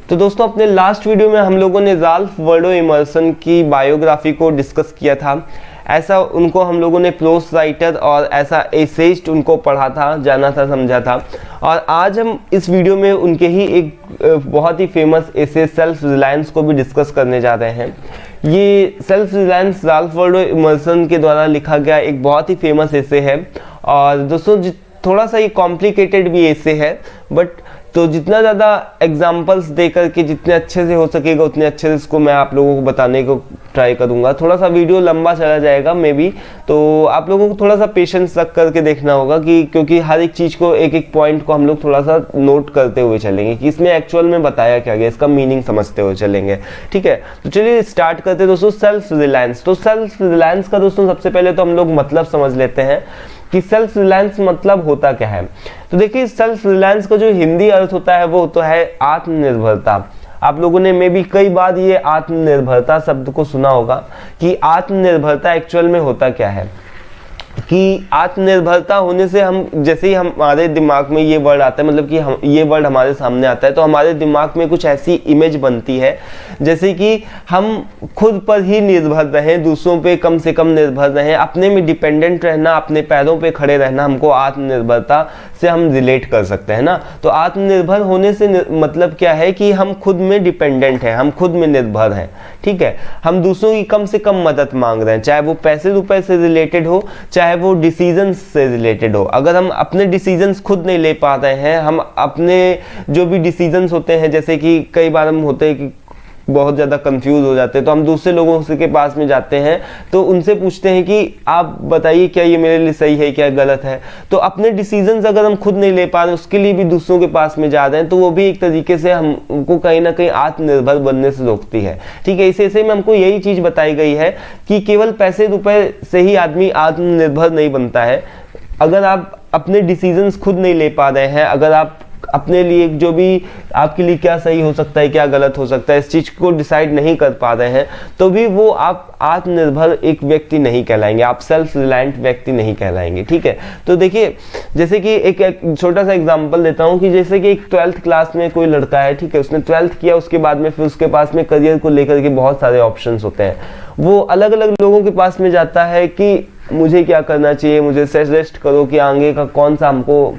तो दोस्तों अपने लास्ट वीडियो में हम लोगों ने राल्फ वाल्डो इमर्सन की बायोग्राफी को डिस्कस किया था। ऐसा उनको हम लोगों ने प्रोस राइटर और ऐसा एसेइस्ट उनको पढ़ा था, जाना था, समझा था। और आज हम इस वीडियो में उनके ही एक बहुत ही फेमस एसे सेल्फ रिलायंस को भी डिस्कस करने जा रहे हैं। ये self reliance Ralph Waldo immersion के द्वारा लिखा गया एक बहुत ही फेमस एसे है। और दोस्तों थोड़ा सा ये कॉम्प्लिकेटेड भी एसे है, बट तो जितना ज़्यादा एग्जाम्पल्स दे करके जितने अच्छे से हो सकेगा उतने अच्छे से इसको मैं आप लोगों को बताने को ट्राई करूँगा। थोड़ा सा वीडियो लंबा चला जाएगा मे बी, तो आप लोगों को थोड़ा सा पेशेंस रख करके देखना होगा कि क्योंकि हर एक चीज़ को एक एक पॉइंट को हम लोग थोड़ा सा नोट करते हुए चलेंगे कि इसमें एक्चुअल में बताया क्या गया, इसका मीनिंग समझते हुए चलेंगे। ठीक है, तो चलिए स्टार्ट करते हैं दोस्तों। सेल्फ रिलायंस, तो सेल्फ रिलायंस का दोस्तों सबसे पहले तो हम लोग मतलब समझ लेते हैं कि सेल्फ रिलायंस मतलब होता क्या है। तो देखिए सेल्फ रिलायंस का जो हिंदी अर्थ होता है वो तो है आत्मनिर्भरता। आप लोगों ने मे भी कई बार ये आत्मनिर्भरता शब्द को सुना होगा कि आत्मनिर्भरता एक्चुअल में होता क्या है। कि आत्मनिर्भरता होने से हम जैसे ही हमारे दिमाग में ये वर्ड आता है, मतलब कि हम ये वर्ड हमारे सामने आता है तो हमारे दिमाग में कुछ ऐसी इमेज बनती है जैसे कि हम खुद पर ही निर्भर रहें, दूसरों पे कम से कम निर्भर रहें, अपने में डिपेंडेंट रहना, अपने पैरों पे खड़े रहना, हमको आत्मनिर्भरता से हम रिलेट कर सकते हैं ना। तो आत्मनिर्भर होने से मतलब क्या है कि हम खुद में डिपेंडेंट हैं, हम खुद में निर्भर हैं। ठीक है, हम दूसरों की कम से कम मदद मांग रहे हैं, चाहे वो पैसे रुपए से रिलेटेड हो, चाहे वो डिसीजंस से रिलेटेड हो। अगर हम अपने डिसीजंस खुद नहीं ले पा रहे हैं, हम अपने जो भी डिसीजंस होते हैं, जैसे कि कई बार हम होते हैं कि बहुत ज़्यादा कंफ्यूज हो जाते हैं तो हम दूसरे लोगों के पास में जाते हैं तो उनसे पूछते हैं कि आप बताइए क्या ये मेरे लिए सही है, क्या गलत है। तो अपने डिसीजंस अगर हम खुद नहीं ले पा रहे, उसके लिए भी दूसरों के पास में जा रहे हैं, तो वो भी एक तरीके से हमको कहीं ना कहीं आत्मनिर्भर बनने से रोकती है। ठीक है, इस ऐसे में हमको यही चीज़ बताई गई है कि केवल पैसे रुपए से ही आदमी आत्मनिर्भर नहीं बनता है। अगर आप अपने डिसीजंस खुद नहीं ले पा रहे हैं, अगर आप अपने लिए जो भी आपके लिए क्या सही हो सकता है, क्या गलत हो सकता है, इस चीज़ को डिसाइड नहीं कर पा रहे हैं, तो भी वो आप आत्मनिर्भर एक व्यक्ति नहीं कहलाएंगे, आप सेल्फ रिलायंट व्यक्ति नहीं कहलाएंगे। ठीक है, तो देखिए जैसे कि एक छोटा सा एग्जांपल देता हूँ कि जैसे कि एक 12th क्लास में कोई लड़का है, ठीक है, उसने 12th किया, उसके बाद में फिर उसके पास में करियर को लेकर के बहुत सारे ऑप्शंस होते हैं। वो अलग अलग लोगों के पास में जाता है कि मुझे क्या करना चाहिए, मुझे सजेस्ट करो कि आगे का कौन सा हमको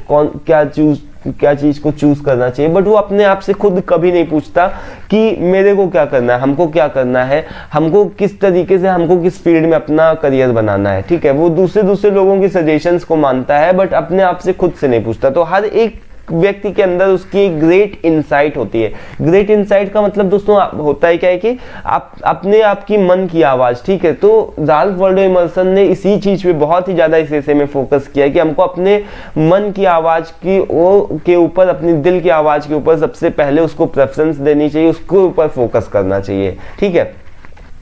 क्या चीज को चूज करना चाहिए। बट वो अपने आप से खुद कभी नहीं पूछता कि मेरे को क्या करना है, हमको क्या करना है, हमको किस तरीके से, हमको किस फील्ड में अपना करियर बनाना है। ठीक है, वो दूसरे लोगों की सजेशंस को मानता है बट अपने आप से खुद से नहीं पूछता। तो हर एक व्यक्ति के अंदर उसकी एक ग्रेट इनसाइट होती है। ग्रेट इनसाइट का मतलब दोस्तों होता है क्या है कि आप अपने आप की मन की आवाज। ठीक है, तो राल्फ वाल्डो इमर्सन ने इसी चीज पे बहुत ही ज्यादा इस ऐसे में फोकस किया कि हमको अपने मन की आवाज के ऊपर, अपनी दिल की आवाज के ऊपर सबसे पहले उसको प्रेफरेंस देनी चाहिए, उसके ऊपर फोकस करना चाहिए। ठीक है,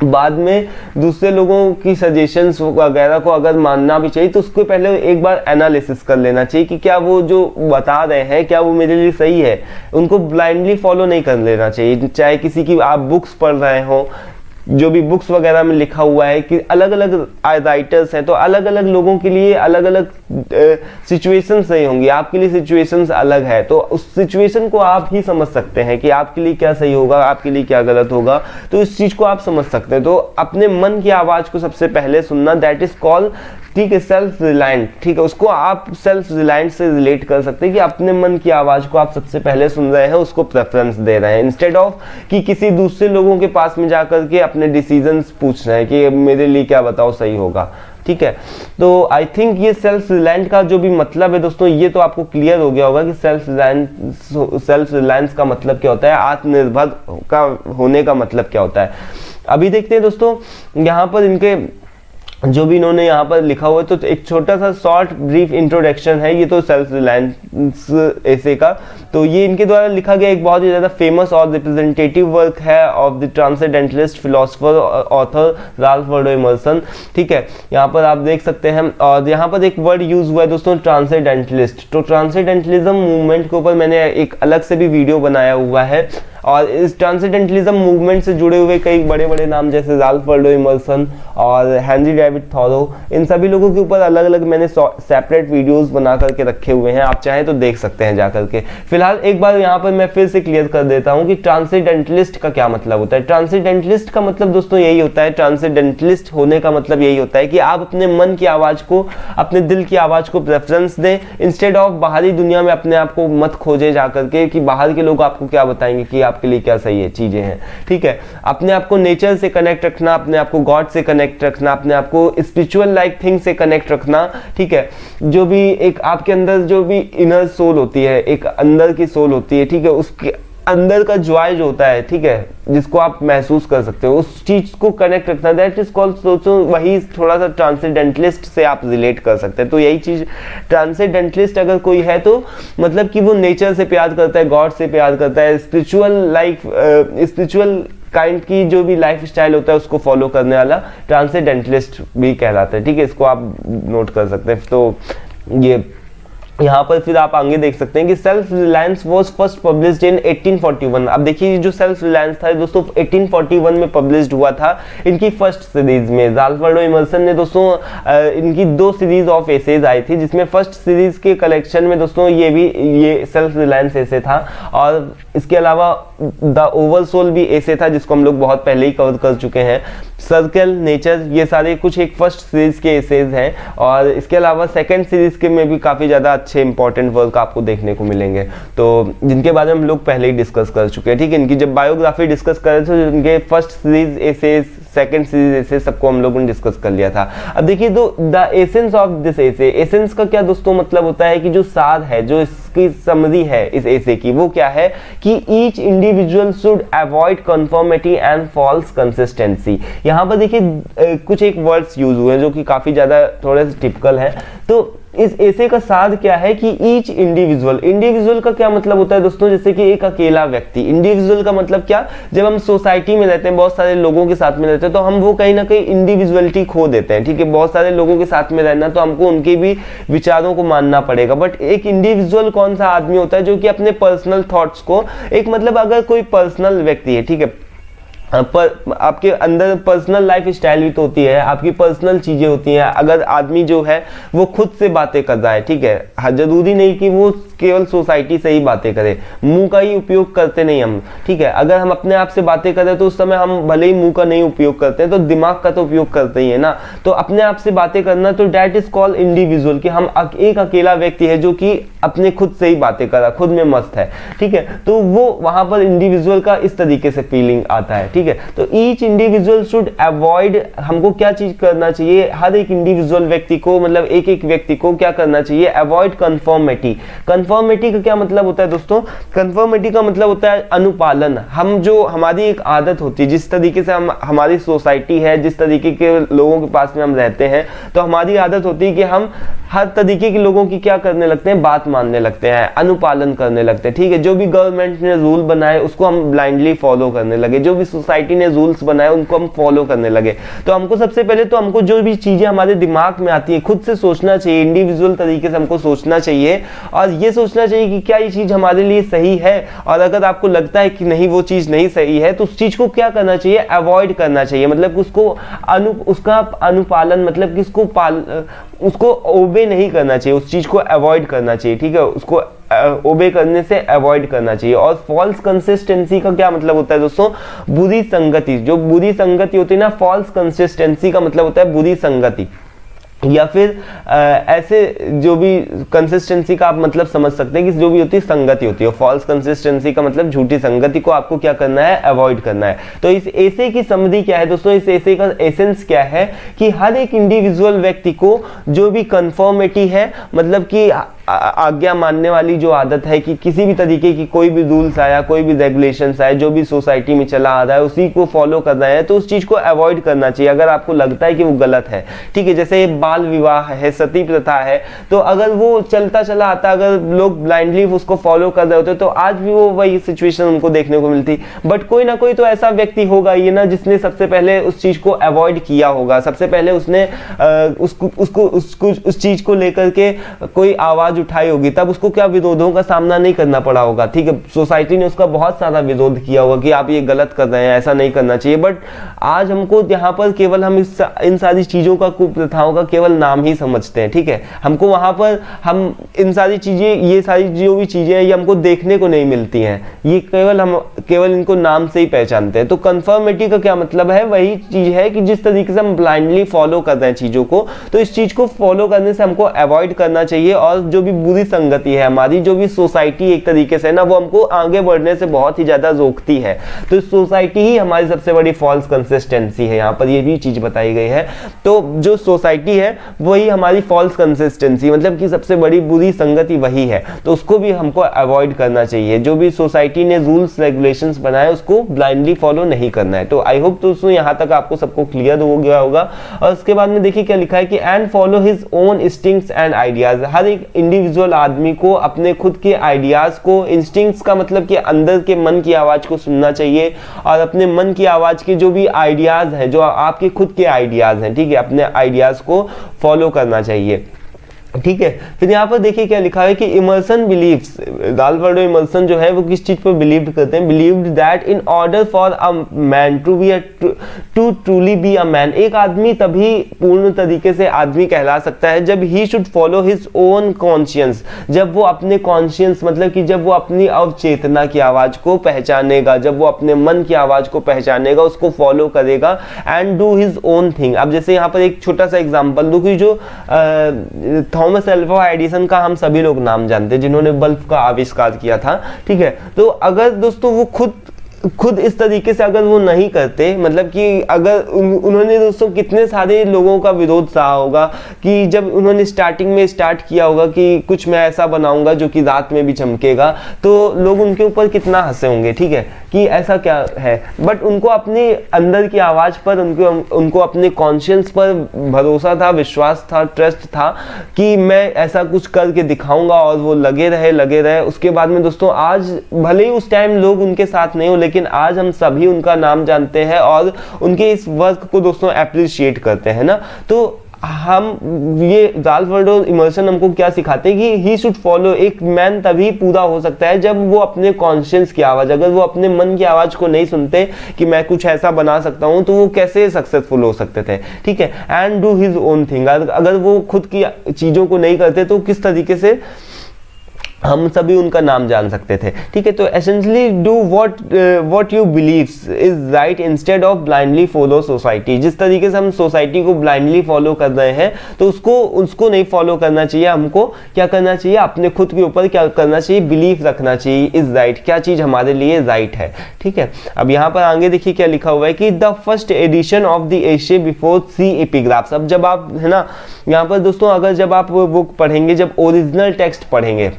बाद में दूसरे लोगों की सजेशंस वगैरह को अगर मानना भी चाहिए तो उसको पहले एक बार एनालिसिस कर लेना चाहिए कि क्या वो जो बता रहे हैं क्या वो मेरे लिए सही है। उनको ब्लाइंडली फॉलो नहीं कर लेना चाहिए। चाहे किसी की आप बुक्स पढ़ रहे हो, जो भी बुक्स वगैरह में लिखा हुआ है कि अलग अलग राइटर्स हैं, तो अलग अलग लोगों के लिए अलग अलग सिचुएशंस सही होंगी। आपके लिए सिचुएशंस अलग है, तो उस सिचुएशन को आप ही समझ सकते हैं कि आपके लिए क्या सही होगा, आपके लिए क्या गलत होगा, तो इस चीज को आप समझ सकते हैं। तो अपने मन की आवाज को सबसे पहले सुनना, दैट इज कॉल्ड, ठीक है, सेल्फ रिलायंट। ठीक है, उसको आप सेल्फ रिलायंट से रिलेट कर सकते हैं कि अपने मन की आवाज को आप सबसे पहले सुन रहे हैं, उसको प्रेफरेंस दे रहे हैं, इंस्टेड ऑफ कि किसी दूसरे लोगों के पास में जाकर के अपने डिसीजंस पूछ रहे हैं कि मेरे लिए क्या बताओ सही होगा। ठीक है, तो आई थिंक ये सेल्फ रिलायंट का जो भी मतलब है दोस्तों, ये तो आपको क्लियर हो गया होगा कि सेल्फ रिलायंस का मतलब क्या होता है, आत्मनिर्भर का होने का मतलब क्या होता है। अभी देखते हैं दोस्तों यहाँ पर इनके जो भी इन्होंने यहाँ पर लिखा हुआ है, तो एक छोटा सा शॉर्ट ब्रीफ इंट्रोडक्शन है ये तो सेल्फ रिलायंस ऐसे का। तो ये इनके द्वारा लिखा गया एक बहुत ही ज़्यादा फेमस और रिप्रेजेंटेटिव वर्क है of the transcendentalist philosopher author Ralph Waldo Emerson. ठीक है, यहाँ पर आप देख सकते हैं, और यहाँ पर एक वर्ड यूज हुआ है दोस्तों, ट्रांसेंडेंटलिस्ट। तो ट्रांसेंडेंटलिज्म मूवमेंट के ऊपर मैंने एक अलग से भी वीडियो बनाया हुआ है, और इस ट्रांसेंडेंटलिज्म मूवमेंट से जुड़े हुए कई बड़े बड़े नाम जैसे राल्फ वाल्डो इमर्सन और हेनरी डेविड थॉरो, इन सभी लोगों के ऊपर अलग अलग मैंने सेपरेट वीडियोस बना करके रखे हुए हैं, आप चाहें तो देख सकते हैं जा करके। फिलहाल एक बार यहाँ पर मैं फिर से क्लियर कर देता हूँ कि ट्रांसेंडेंटलिस्ट का क्या मतलब होता है। ट्रांसेंडेंटलिस्ट का मतलब दोस्तों यही होता है, ट्रांसेंडेंटलिस्ट होने का मतलब यही होता है कि आप अपने मन की आवाज को, अपने दिल की आवाज को प्रेफरेंस दें, इंस्टेड ऑफ बाहरी दुनिया में अपने आप को मत खोजे जा करके कि बाहर के लोग आपको क्या बताएंगे कि आपके लिए क्या सही है चीजें हैं, ठीक है। अपने आप को नेचर से कनेक्ट रखना, अपने आप को गॉड से कनेक्ट रखना, अपने आप को स्पिरिचुअल लाइक थिंग से कनेक्ट रखना, ठीक है। जो भी एक आपके अंदर जो भी इनर सोल होती है, एक अंदर की सोल होती है, ठीक है, उसके अंदर का जॉय जो होता है, ठीक है, जिसको आप महसूस कर सकते हो, उस चीज को कनेक्ट रखना, दैट इज कॉल्ड, सोचो वही थोड़ा सा ट्रांसेंडेंटलिस्ट से आप रिलेट कर सकते हैं। तो यही चीज ट्रांसेंडेंटलिस्ट अगर कोई है तो मतलब कि वो नेचर से प्यार करता है, गॉड से प्यार करता है, स्पिरिचुअल काइंड की जो भी लाइफ स्टाइल होता है उसको फॉलो करने वाला ट्रांसेंडेंटलिस्ट भी कहलाता है, ठीक है। इसको आप नोट कर सकते हैं। तो ये यहाँ पर फिर आप आगे देख सकते हैं कि self reliance was first published in 1841। अब देखिए जो सेल्फ रिलायंस था दोस्तों 1841 में पब्लिश्ड हुआ था इनकी फर्स्ट सीरीज में। राल्फ वाल्डो इमर्सन ने दोस्तों इनकी 2 सीरीज ऑफ एसेज आई थी, जिसमें फर्स्ट सीरीज के कलेक्शन में दोस्तों ये सेल्फ रिलायंस एसे था, और इसके अलावा द ओवर सोल भी एसे था जिसको हम लोग बहुत पहले ही कवर कर चुके हैं। सर्कल, नेचर, ये सारे कुछ एक फर्स्ट सीरीज के एसेज हैं, और इसके अलावा सेकंड सीरीज के में भी काफी ज्यादा अच्छे इंपॉर्टेंट वर्क आपको देखने को मिलेंगे, तो जिनके बारे में हम लोग पहले ही डिस्कस कर चुके हैं, ठीक है। इनकी जब बायोग्राफी डिस्कस कर रहे थे इनके first series essays, second series essays सबको हम लोगों ने डिस्कस कर लिया था। अब देखिए the essence of this essay, essence का क्या दोस्तों मतलब होता है कि जो सार है, जो इसकी समरी है इस एसे की, वो क्या है कि each individual should avoid conformity and false consistency. यहाँ पर देखिए कुछ एक वर्ड्स यूज हुए हैं जो कि काफी ज्यादा थोड़े से टिपिकल है। तो इस एसे का सार क्या है कि ईच इंडिविजुअल, इंडिविजुअल का क्या मतलब होता है दोस्तों, जैसे कि एक अकेला व्यक्ति। इंडिविजुअल का मतलब क्या, जब हम सोसाइटी में रहते हैं, बहुत सारे लोगों के साथ में रहते हैं, तो हम वो कहीं ना कहीं इंडिविजुअलिटी खो देते हैं, ठीक है। बहुत सारे लोगों के साथ में रहना तो हमको उनके भी विचारों को मानना पड़ेगा, बट एक इंडिविजुअल कौन सा आदमी होता है जो कि अपने पर्सनल थॉट्स को, एक मतलब अगर कोई पर्सनल व्यक्ति है, ठीक है, पर आपके अंदर पर्सनल लाइफ स्टाइल भी तो होती है, आपकी पर्सनल चीजें होती हैं। अगर आदमी जो है वो खुद से बातें कर रहा है, ठीक है, जरूरी नहीं कि वो केवल सोसाइटी से ही बातें करे, मुंह का ही उपयोग करते नहीं हम, ठीक है। अगर हम अपने आप से बातें करें तो उस समय हम भले ही मुंह का नहीं उपयोग करते हैं तो दिमाग का तो उपयोग करते ही है ना। तो अपने आप से बातें करना, तो डेट इज कॉल्ड इंडिविजुअल, कि हम एक अकेला व्यक्ति है जो कि अपने खुद से ही बातें कर रहा, खुद में मस्त है, ठीक है। तो वो वहां पर इंडिविजुअल का इस तरीके से फीलिंग आता है, ठीक है। तो ईच इंडिविजुअल शुड अवॉइड, हमको क्या चीज करना चाहिए, हर एक इंडिविजुअल व्यक्ति को, मतलब एक एक व्यक्ति को क्या करना चाहिए, अवॉइड कन्फर्मिटी। कन्फर्मिटी का क्या मतलब होता है दोस्तों, कन्फर्मिटी का मतलब होता है अनुपालन। हम जो हमारी एक आदत होती है, जिस तरीके से हम, हमारी सोसाइटी है, जिस तरीके के लोगों के पास में हम रहते हैं, तो हमारी आदत होती है कि हम हर तरीके के लोगों की क्या करने लगते हैं, बात मानने लगते हैं, अनुपालन करने लगते हैं, ठीक है। जो भी गवर्नमेंट ने रूल बनाए उसको हम ब्लाइंडली फॉलो करने लगे, जो भी सोसाइटी ने रूल्स बनाए उनको हम फॉलो करने लगे। तो हमको सबसे पहले तो हमको जो भी चीजें हमारे दिमाग में आती है खुद से सोचना चाहिए, इंडिविजुअल तरीके से हमको सोचना चाहिए, और ये सोचना चाहिए कि क्या ये चीज हमारे लिए सही है। और अगर आपको लगता है कि नहीं वो चीज नहीं सही है तो उस चीज को क्या करना चाहिए, अवॉइड करना चाहिए, मतलब उसको उसका अनुपालन, मतलब कि उसको ओबे नहीं करना चाहिए, उस चीज को अवॉइड करना चाहिए, ठीक है, उसको ओबे करने से अवॉइड करना चाहिए। और फॉल्स कंसिस्टेंसी का क्या मतलब होता है दोस्तों, बुरी संगति। जो बुरी संगति होती है ना, फॉल्स कंसिस्टेंसी का मतलब होता है बुरी संगति, या फिर ऐसे जो भी कंसिस्टेंसी का आप मतलब समझ सकते हैं कि जो भी होती है संगति होती है। फॉल्स कंसिस्टेंसी का मतलब झूठी संगति को आपको क्या करना है, अवॉइड करना है। तो इस एसे की समरी क्या है दोस्तों, इस एसे का एसेंस क्या है कि हर एक इंडिविजुअल व्यक्ति को जो भी कंफर्मिटी है, मतलब कि आज्ञा मानने वाली जो आदत है, कि किसी भी तरीके की कोई भी रूल्स आया, कोई भी रेगुलेशंस आए, जो भी सोसाइटी में चला आ रहा है उसी को फॉलो करना है, तो उस चीज को अवॉइड करना चाहिए अगर आपको लगता है कि वो गलत है, ठीक है। जैसे बाल विवाह है, सती प्रथा है, तो अगर वो चलता चला आता, अगर लोग ब्लाइंडली उसको फॉलो कर रहे होते तो आज भी वो वही सिचुएशन उनको देखने को मिलती। बट कोई ना कोई तो ऐसा व्यक्ति होगा ये ना, जिसने सबसे पहले उस चीज को अवॉइड किया होगा, सबसे पहले उसने उस चीज को लेकर के कोई आवाज आवाज उठाई होगी तब उसको क्या विरोधों का सामना नहीं करना पड़ा होगा, ठीक है, सोसाइटी ने उसका बहुत सारा विरोध किया होगा कि आप ये गलत कर रहे हैं, ऐसा नहीं करना चाहिए। बट आज हमको यहाँ पर केवल हम इन सारी चीजों का, कुप्रथाओं का केवल नाम ही समझते हैं, ठीक है, हमको वहां पर हम इन सारी चीजें, ये सारी जो भी चीजें हैं ये हमको देखने को नहीं मिलती हैं, ये केवल इनको नाम से ही पहचानते हैं। तो कन्फर्मिटी का क्या मतलब है, वही चीज है कि जिस तरीके से हम ब्लाइंडली फॉलो कर रहे हैं चीजों को, तो इस चीज को फॉलो करने से हमको अवॉइड करना चाहिए। और जो भी बुरी संगति है हमारी, जो भी सोसाइटी एक तरीके से ना, वो हमको आगे बढ़ने से बहुत ही ज्यादा रोकती है। तो सोसाइटी ही हमारी सबसे बड़ी फॉल्स कंसिस्टेंसी है, यहाँ पर ये भी चीज बताई गई है। तो जो सोसाइटी है वही हमारी फॉल्स कंसिस्टेंसी, मतलब कि सबसे बड़ी बुरी संगति वही है, तो उसको भी हमको अवॉइड करना चाहिए। जो भी सोसाइटी ने रूल्स रेगुलेशंस बनाए उसको ब्लाइंडली फॉलो नहीं करना है। तो आई होप दोस्तों यहाँ तक आपको सबको क्लियर हो गया होगा। और उसके बाद में देखिए क्या लिखा है कि and follow his own instincts and ideas. हर एक इंडिविजुअल आदमी को अपने खुद के आइडियाज को, इंस्टिंक्ट्स का मतलब कि अंदर के मन की आवाज को सुनना चाहिए, और अपने मन की आवाज के जो भी आइडियाज हैं, जो आपके खुद के आइडियाज हैं, ठीक है, अपने आइडियाज को फॉलो करना चाहिए, ठीक है। फिर यहाँ पर देखिए क्या लिखा है कि Emerson believes, Ralph Waldo Emerson जो है वो किस चीज पर बिलीव करते हैं, believed that in order for a man to truly be a man, एक आदमी तभी पूर्ण तरीके से आदमी कहला सकता है जब he should follow his own conscience, जब वो अपने कॉन्शियंस, मतलब कि जब वो अपनी अवचेतना की आवाज को पहचानेगा, जब वो अपने मन की आवाज को पहचानेगा, उसको फॉलो करेगा, and do his own thing. अब जैसे यहाँ पर एक छोटा सा एग्जाम्पल दूं कि जो थॉमस अल्वा एडिसन का हम सभी लोग नाम जानते हैं, जिन्होंने बल्ब का आविष्कार किया था, ठीक है। तो अगर दोस्तों वो खुद इस तरीके से अगर वो नहीं करते, मतलब कि अगर उन्होंने दोस्तों कितने सारे लोगों का विरोध सहा होगा कि जब उन्होंने स्टार्टिंग में स्टार्ट किया होगा कि कुछ मैं ऐसा बनाऊंगा जो कि रात में भी चमकेगा, तो लोग उनके ऊपर कितना हंसे होंगे, ठीक है, कि ऐसा क्या है। बट उनको अपने अंदर की आवाज पर, उनको अपने कॉन्शियंस पर भरोसा था, विश्वास था, ट्रस्ट था कि मैं ऐसा कुछ करके दिखाऊंगा, और वो लगे रहे। उसके बाद में दोस्तों आज भले ही उस टाइम लोग उनके साथ नहीं हो, लेकिन आज हम सभी उनका नाम जानते हैं और उनके इस वर्क को दोस्तों अप्रिशिएट करते हैं ना। तो हम ये राल्फ वाल्डो इमर्सन हमको क्या सिखाते हैं कि ही शुड फॉलो, एक मैन तभी पूरा हो सकता है जब वो अपने कॉन्शियंस की आवाज, अगर वो अपने मन की आवाज को नहीं सुनते कि मैं कुछ ऐसा बना सकता हूं, तो वो कैसे सक्सेसफुल हो सकते थे, ठीक है। And do his own thing, अगर वो खुद की चीजों को नहीं करते तो किस तरीके से हम सभी उनका नाम जान सकते थे, ठीक है। तो essentially do what you believes is right instead of blindly follow society. जिस तरीके से हम सोसाइटी को ब्लाइंडली फॉलो कर रहे हैं, तो उसको नहीं फॉलो करना चाहिए। हमको क्या करना चाहिए, अपने खुद के ऊपर क्या करना चाहिए, बिलीफ रखना चाहिए, इज राइट, क्या चीज हमारे लिए राइट है, ठीक है। अब यहाँ पर आगे देखिए क्या लिखा हुआ है कि the first edition of the एशे बिफोर सी एपिग्राफ्स। अब जब आप, है ना, यहाँ पर दोस्तों अगर जब आप वो बुक पढ़ेंगे, जब ओरिजिनल टेक्स्ट पढ़ेंगे,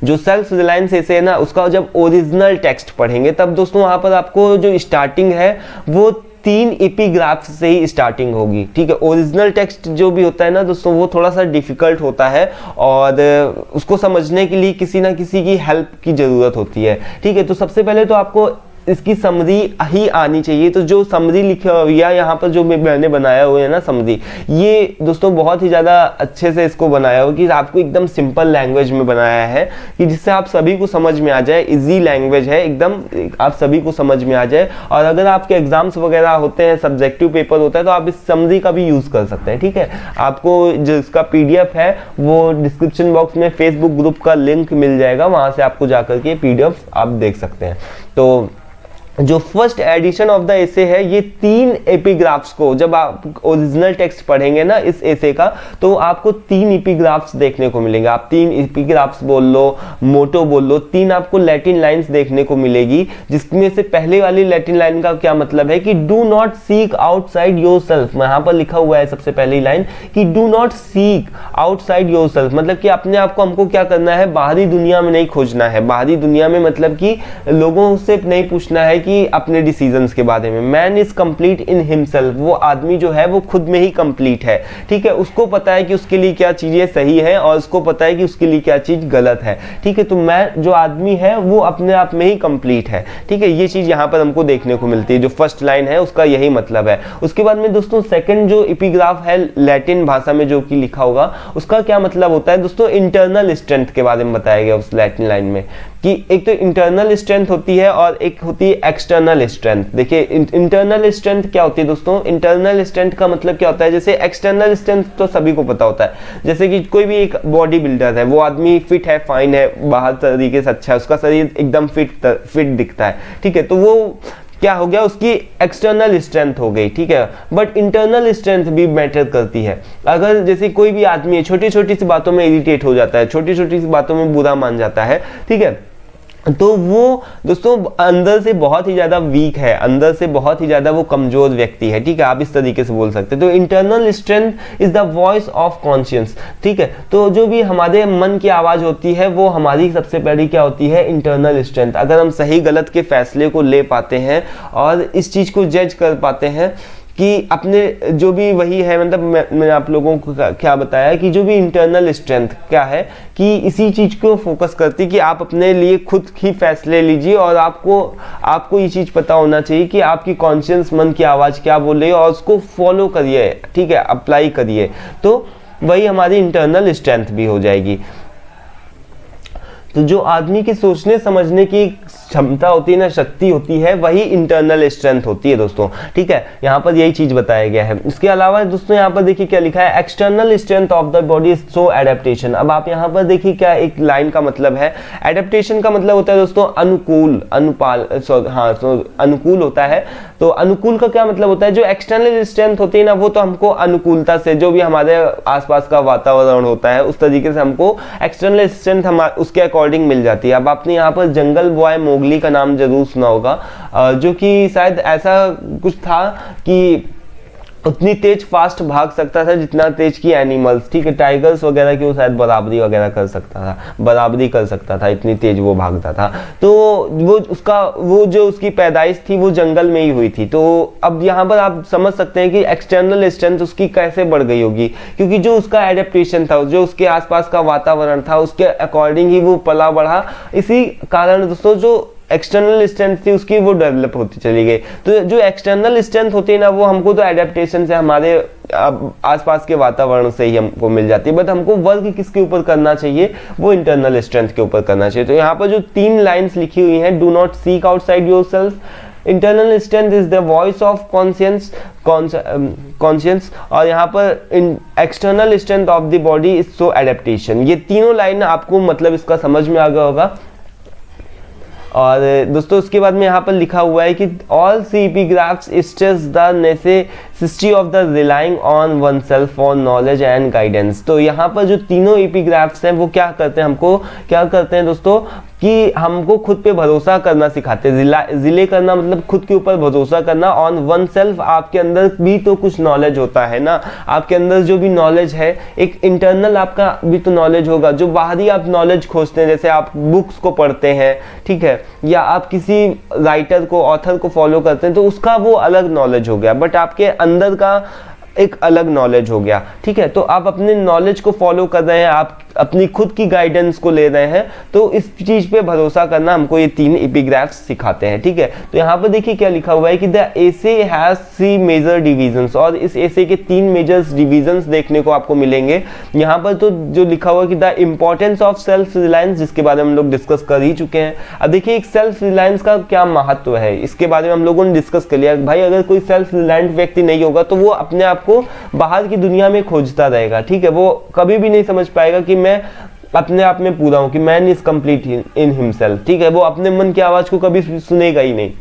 जो सेल्फ रिलायंस ऐसे है ना, उसका जब ओरिजिनल टेक्स्ट पढ़ेंगे, तब दोस्तों वहां पर आपको जो स्टार्टिंग है वो 3 एपिग्राफ से ही स्टार्टिंग होगी, ठीक है। ओरिजिनल टेक्स्ट जो भी होता है ना दोस्तों, वो थोड़ा सा डिफिकल्ट होता है और उसको समझने के लिए किसी ना किसी की हेल्प की जरूरत होती है, ठीक है। तो सबसे पहले तो आपको इसकी समरी ही आनी चाहिए। तो जो समरी लिखा हुआ यहाँ पर जो मैंने बनाया हुआ है ना समरी, ये दोस्तों बहुत ही ज़्यादा अच्छे से इसको बनाया हो कि आपको एकदम सिंपल लैंग्वेज में बनाया है कि जिससे आप सभी को समझ में आ जाए। इजी लैंग्वेज है एकदम, आप सभी को समझ में आ जाए। और अगर आपके एग्जाम्स वगैरह होते हैं, सब्जेक्टिव पेपर होता है, तो आप इस समरी का भी यूज़ कर सकते हैं, ठीक है। आपको जिसका PDF है वो डिस्क्रिप्शन बॉक्स में फेसबुक ग्रुप का लिंक मिल जाएगा, वहाँ से आपको जाकर के PDF आप देख सकते हैं। तो जो first edition of the essay है, ये 3 एपिग्राफ्स को, जब आप ओरिजिनल टेक्स्ट पढ़ेंगे ना इस एसे का, तो आपको 3 एपिग्राफ्स देखने को मिलेंगे। आप 3 एपिग्राफ्स बोल लो, मोटो बोल लो, 3 आपको लैटिन लाइंस देखने को मिलेगी, जिसमें से पहले वाली लैटिन लाइन का क्या मतलब है कि do not seek outside yourself. यहाँ पर लिखा हुआ है सबसे पहली लाइन कि do not seek outside yourself, मतलब कि अपने आप को हमको क्या करना है, बाहरी दुनिया में नहीं खोजना है। बाहरी दुनिया में मतलब कि लोगों से नहीं पूछना है कि कि अपने डिसीजंस के बारे में। Man is complete in himself, वो आदमी जो है वो खुद में ही कंप्लीट है, ठीक है। उसको पता है कि उसके लिए क्या चीजें सही है और उसको पता है कि उसके लिए क्या चीज गलत है, ठीक है। तो मैं जो आदमी है वो अपने आप में ही कंप्लीट है, ठीक है। ये चीज यहाँ पर हमको देखने को मिलती है, जो फर्स्ट लाइन है उसका यही मतलब है। उसके बाद में दोस्तों सेकंड जो एपिग्राफ है लैटिन भाषा में जो कि लिखा होगा, उसका क्या मतलब होता है दोस्तों, इंटरनल स्ट्रेंथ के बारे में बताया गया उस लैटिन लाइन में, कि एक तो इंटरनल स्ट्रेंथ होती है और एक होती है एक्सटर्नल स्ट्रेंथ। देखिए इंटरनल स्ट्रेंथ क्या होती है दोस्तों, इंटरनल स्ट्रेंथ का मतलब क्या होता है, जैसे एक्सटर्नल स्ट्रेंथ तो सभी को पता होता है, जैसे कि कोई भी एक बॉडी बिल्डर है, वो आदमी फिट है, फाइन है, बाहर तरीके से अच्छा है, उसका शरीर एकदम फिट दिखता है, ठीक है। तो वो क्या हो गया, उसकी एक्सटर्नल स्ट्रेंथ हो गई, ठीक है। बट इंटरनल स्ट्रेंथ भी मैटर करती है। अगर जैसे कोई भी आदमी है, छोटी छोटी सी बातों में इरिटेट हो जाता है, छोटी छोटी सी बातों में बुरा मान जाता है, ठीक है, तो वो दोस्तों अंदर से बहुत ही ज्यादा वीक है, अंदर से बहुत ही ज्यादा वो कमजोर व्यक्ति है, ठीक है। आप इस तरीके से बोल सकते हैं। तो internal strength is the voice of conscience, ठीक है। तो जो भी हमारे मन की आवाज होती है वो हमारी सबसे पहली क्या होती है, इंटरनल स्ट्रेंथ। अगर हम सही गलत के फैसले को ले पाते हैं और इस चीज को जज कर पाते हैं कि अपने जो भी वही है, मतलब मैंने आप लोगों को क्या बताया कि जो भी इंटरनल स्ट्रेंथ क्या है, कि इसी चीज को फोकस करती कि आप अपने लिए खुद ही फैसले लीजिए और आपको ये चीज पता होना चाहिए कि आपकी कॉन्शियस मन की आवाज क्या बोल रही है और उसको फॉलो करिए, ठीक है, अप्लाई करिए, तो वही हमारी इंटरनल स्ट्रेंथ भी हो जाएगी। तो जो आदमी की सोचने समझने की क्षमता होती है ना, शक्ति होती है, वही इंटरनल स्ट्रेंथ होती है दोस्तों, ठीक है। यहाँ पर यही चीज बताया गया है। इसके अलावा दोस्तों यहाँ पर देखिए क्या लिखा है, external strength of the body is so adaptation. अब आप यहाँ पर देखिए क्या एक लाइन का मतलब है, एडेप्टेशन का मतलब होता है दोस्तों अनुकूल, अनुकूल होता है। तो अनुकूल का क्या मतलब होता है, जो एक्सटर्नल स्ट्रेंथ होती है ना, वो तो हमको अनुकूलता से, जो भी हमारे आसपास का वातावरण होता है उस तरीके से हमको एक्सटर्नल स्ट्रेंथ उसके अकॉर्डिंग मिल जाती है। अब आपने यहाँ पर जंगल बॉय मोगली का नाम जरूर सुना होगा, जो कि शायद ऐसा कुछ था कि उतनी तेज फास्ट भाग सकता था जितना तेज की एनिमल्स, ठीक है, टाइगर्स वगैरह की वो शायद बराबरी वगैरह कर सकता था, इतनी तेज वो भागता था। तो वो जो उसकी पैदाइश थी वो जंगल में ही हुई थी। तो अब यहाँ पर आप समझ सकते हैं कि एक्सटर्नल स्ट्रेंथ उसकी कैसे बढ़ गई होगी, क्योंकि जो उसका एडेप्टेशन था, जो उसके आसपास का वातावरण था, उसके अकॉर्डिंग ही वो पला बढ़ा। इसी कारण दोस्तों जो एक्सटर्नल स्ट्रेंथ थी उसकी वो डेवलप होती चली गई। तो जो एक्सटर्नल स्ट्रेंथ होती है ना, वो हमको तो एडेप्टेशन से, हमारे आसपास के वातावरण से ही हमको मिल जाती है। बट हमको वर्क किसके ऊपर करना चाहिए, वो इंटरनल स्ट्रेंथ के ऊपर करना चाहिए। तो यहाँ पर जो 3 लाइन्स लिखी हुई हैं, do not seek outside yourself, internal strength is the voice of conscience, और यहाँ पर external strength of the body is so adaptation. ये तीनों लाइन आपको मतलब इसका समझ में आ गया होगा। और दोस्तों उसके बाद में यहाँ पर लिखा हुआ है कि all see epigraphs stress the necessity of the relying on oneself for knowledge and guidance. तो यहाँ पर जो तीनों एपिग्राफ्स हैं वो क्या करते हैं, हमको क्या करते हैं दोस्तों, कि हमको खुद पे भरोसा करना सिखाते हैं। जिले करना मतलब खुद के ऊपर भरोसा करना, ऑन वन सेल्फ, आपके अंदर भी तो कुछ नॉलेज होता है ना, आपके अंदर जो भी नॉलेज है, एक इंटरनल आपका भी तो नॉलेज होगा, जो बाहरी आप नॉलेज खोजते हैं, जैसे आप बुक्स को पढ़ते हैं, ठीक है, या आप किसी राइटर को, ऑथर को फॉलो करते हैं, तो उसका वो अलग नॉलेज हो गया, बट आपके अंदर का एक अलग नॉलेज हो गया, ठीक है। तो आप अपने नॉलेज को फॉलो कर रहे हैं, आप अपनी खुद की गाइडेंस को ले रहे हैं, तो इस चीज पे भरोसा करना हमको ये 3 एपिग्राफ्स सिखाते हैं, ठीक है। तो यहाँ पर देखिए क्या लिखा हुआ है कि the essay has 3 major divisions, और इस एसे के 3 मेजर डिविजन्स देखने को आपको मिलेंगे। यहाँ पर तो जो लिखा हुआ है कि the importance of self reliance, जिसके बारे में हम लोग डिस्कस कर ही चुके हैं। अब देखिए एक सेल्फ रिलायंस का क्या महत्व है, इसके बारे में हम लोगों ने डिस्कस कर लिया। भाई अगर कोई सेल्फ रिलायंट व्यक्ति नहीं होगा तो वो अपने आप को बाहर की दुनिया में खोजता रहेगा, ठीक है, वो कभी भी नहीं समझ पाएगा कि मैं अपने आप में पूरा हूं, कि man is complete in himself, ठीक है। वो अपने मन की आवाज को कभी सुनेगा ही नहीं,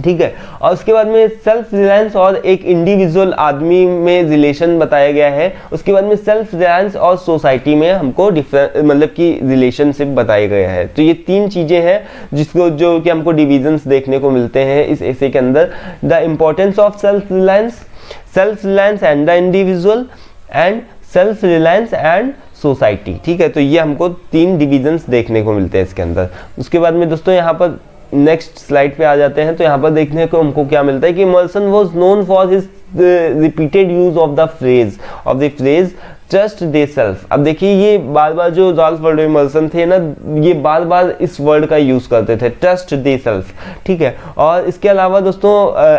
ठीक है। और उसके बाद में सेल्फ रिलायंस और एक इंडिविजुअल आदमी में रिलेशन बताया गया है। उसके बाद में सेल्फ रिलायंस और सोसाइटी में हमको डिफरेंट मतलब कि रिलेशनशिप बताए गए हैं। तो ये 3 चीजें हैं जिसको जो कि हमको डिविजन्स देखने को मिलते हैं इस एसे के अंदर। The importance of self reliance and the individual, and self reliance and society, ठीक है। तो ये हमको 3 डिविजन्स देखने को मिलते हैं इसके अंदर। उसके बाद में दोस्तों यहाँ पर नेक्स्ट स्लाइड पे आ जाते हैं तो यहाँ पर देखने को हमको क्या मिलता है कि Emerson was known for his repeated use of the phrase trust the self. अब देखिए ये बार बार जो राल्फ वाल्डो इमर्सन थे ना, ये बार बार इस वर्ड का यूज करते थे, ट्रस्ट दे सेल्फ, ठीक है। और इसके अलावा दोस्तों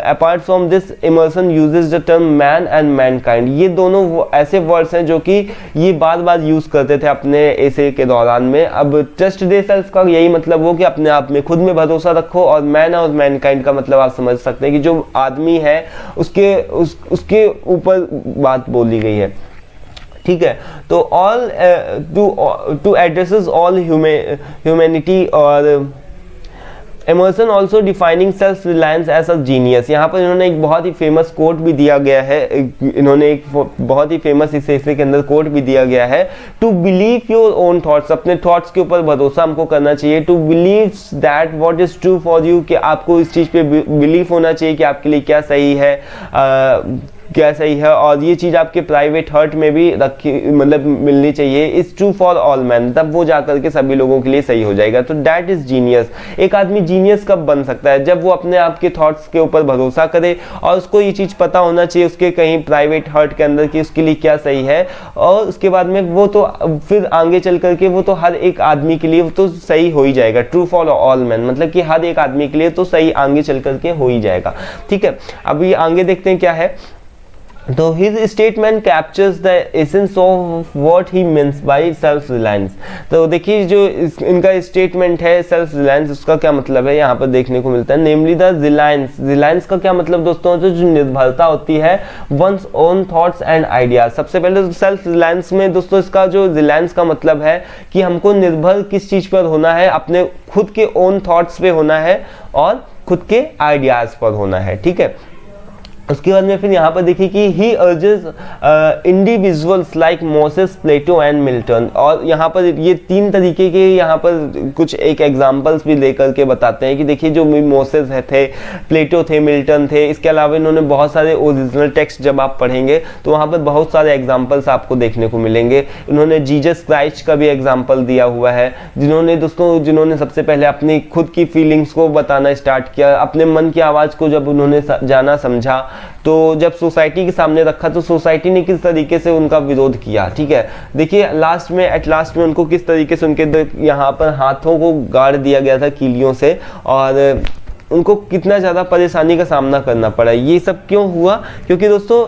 apart from this Emerson uses the term man and mankind. ये दोनों ऐसे वर्ड्स हैं जो कि ये बार बार यूज करते थे अपने ऐसे के दौरान में। अब ट्रस्ट दे सेल्फ का यही मतलब हो कि अपने आप में खुद में भरोसा रखो, और मैन और मैनकाइंड का मतलब आप समझ सकते हैं कि जो आदमी है उसके ऊपर बात बोली गई है, ठीक है। तो all to addresses all humanity. और Emerson also defining self reliance as a genius. यहाँ पर इन्होंने एक बहुत ही फेमस कोट भी दिया गया है, इन्होंने एक बहुत ही फेमस इस हिस्से के अंदर कोट भी दिया गया है, to believe your own thoughts, अपने थॉट्स के ऊपर भरोसा हमको करना चाहिए। To believe that what is true for you, कि आपको इस चीज़ पे बिलीव होना चाहिए कि आपके लिए क्या सही है, क्या सही है, और ये चीज़ आपके प्राइवेट हर्ट में भी रखी मतलब मिलनी चाहिए। Is true for all man, तब वो जाकर के सभी लोगों के लिए सही हो जाएगा। तो दैट इज जीनियस। एक आदमी जीनियस कब बन सकता है? जब वो अपने आप के थॉट्स के ऊपर भरोसा करे और उसको ये चीज़ पता होना चाहिए उसके कहीं प्राइवेट हर्ट के अंदर कि उसके लिए क्या सही है, और उसके बाद में वो तो फिर आगे चल करके वो तो हर एक आदमी के लिए वो तो सही हो ही जाएगा। ट्रू फॉर ऑल मैन मतलब कि हर एक आदमी के लिए तो सही आगे चल करके हो ही जाएगा, ठीक है। अभी आगे देखते हैं क्या है। तो his statement captures the essence of what he means by self reliance। तो देखिए जो इनका स्टेटमेंट है सेल्फ रिलायंस, उसका क्या मतलब है यहाँ पर देखने को मिलता है, नेमली द रिलायंस। रिलायंस का क्या मतलब दोस्तों? जो निर्भरता होती है one's own thoughts and ideas. सबसे पहले सेल्फ रिलायंस में दोस्तों इसका जो रिलायंस का मतलब है कि हमको निर्भर किस चीज पर होना है, अपने खुद के ओन थॉट्स पे होना है और खुद के आइडियाज पर होना है, ठीक है। उसके बाद में फिर यहाँ पर देखिए कि he urges individuals like Moses, Plato and Milton. और यहाँ पर ये तीन तरीके के यहाँ पर कुछ एक एग्जांपल्स भी लेकर के बताते हैं कि देखिए जो मोसेस थे, प्लेटो थे, मिल्टन थे, इसके अलावा इन्होंने बहुत सारे ओरिजिनल टेक्स्ट जब आप पढ़ेंगे तो वहाँ पर बहुत सारे एग्जाम्पल्स आपको देखने को मिलेंगे। इन्होंने जीसस क्राइस्ट का भी एग्जाम्पल दिया हुआ है, जिन्होंने सबसे पहले अपनी खुद की फीलिंग्स को बताना स्टार्ट किया, अपने मन की आवाज़ को जब उन्होंने जाना समझा, तो जब सोसाइटी के सामने रखा तो सोसाइटी ने किस तरीके से उनका विरोध किया, ठीक है। देखिए एट लास्ट में उनको किस तरीके से उनके यहाँ पर हाथों को गाड़ दिया गया था कीलियों से, और उनको कितना ज़्यादा परेशानी का सामना करना पड़ा। ये सब क्यों हुआ? क्योंकि दोस्तों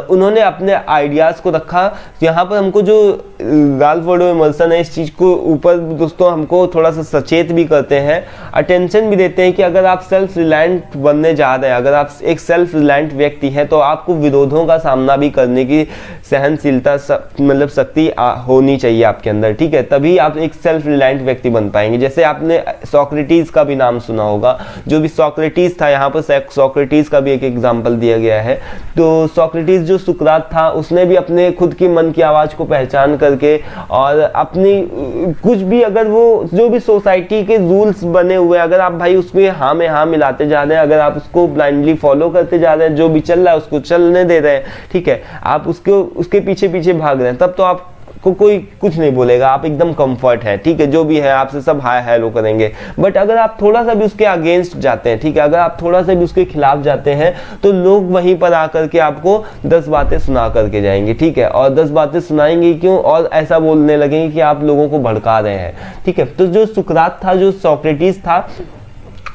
उन्होंने अपने आइडियाज़ को रखा। यहाँ पर हमको जो राल्फ वाल्डो इमर्सन है इस चीज़ को ऊपर दोस्तों हमको थोड़ा सा सचेत भी करते हैं, अटेंशन भी देते हैं कि अगर आप सेल्फ रिलायंट बनने जा रहे हैं, अगर आप एक सेल्फ रिलायंट व्यक्ति हैं तो आपको विरोधों का सामना भी करने की सहनशीलता मतलब शक्ति होनी चाहिए आपके अंदर, ठीक है। तभी आप एक सेल्फ रिलायंट व्यक्ति बन पाएंगे। जैसे आपने सोक्रेटिस का भी नाम सुना होगा, जो भी सोक्रेटिस था, यहाँ पर सोक्रेटिस का भी एक एग्जाम्पल दिया गया है। तो सोक्रेटिस जो सुकरात था उसने भी अपने खुद की मन की आवाज़ को पहचान करके और अपनी कुछ भी अगर वो जो भी सोसाइटी के रूल्स बने हुए हैं, अगर आप भाई उसमें हाँ में हाँ मिलाते जा रहे हैं, अगर आप उसको ब्लाइंडली फॉलो करते जा रहे हैं, जो भी चल रहा है उसको चलने दे रहे हैं, ठीक है, आप उसके पीछे पीछे भाग रहे हैं, तब तो आप को कोई कुछ नहीं बोलेगा, आप एकदम कंफर्ट है, ठीक है, जो भी है आपसे सब हाय हेलो करेंगे। बट अगर आप थोड़ा सा भी उसके अगेंस्ट जाते हैं, ठीक है, अगर आप थोड़ा सा भी उसके खिलाफ जाते हैं तो लोग वहीं पर आकर के आपको 10 बातें सुना करके जाएंगे, ठीक है, और 10 बातें सुनाएंगे क्यों, और ऐसा बोलने लगेंगे कि आप लोगों को भड़का रहे हैं, ठीक है। तो जो सुकरात था, जो सोक्रेटिस था,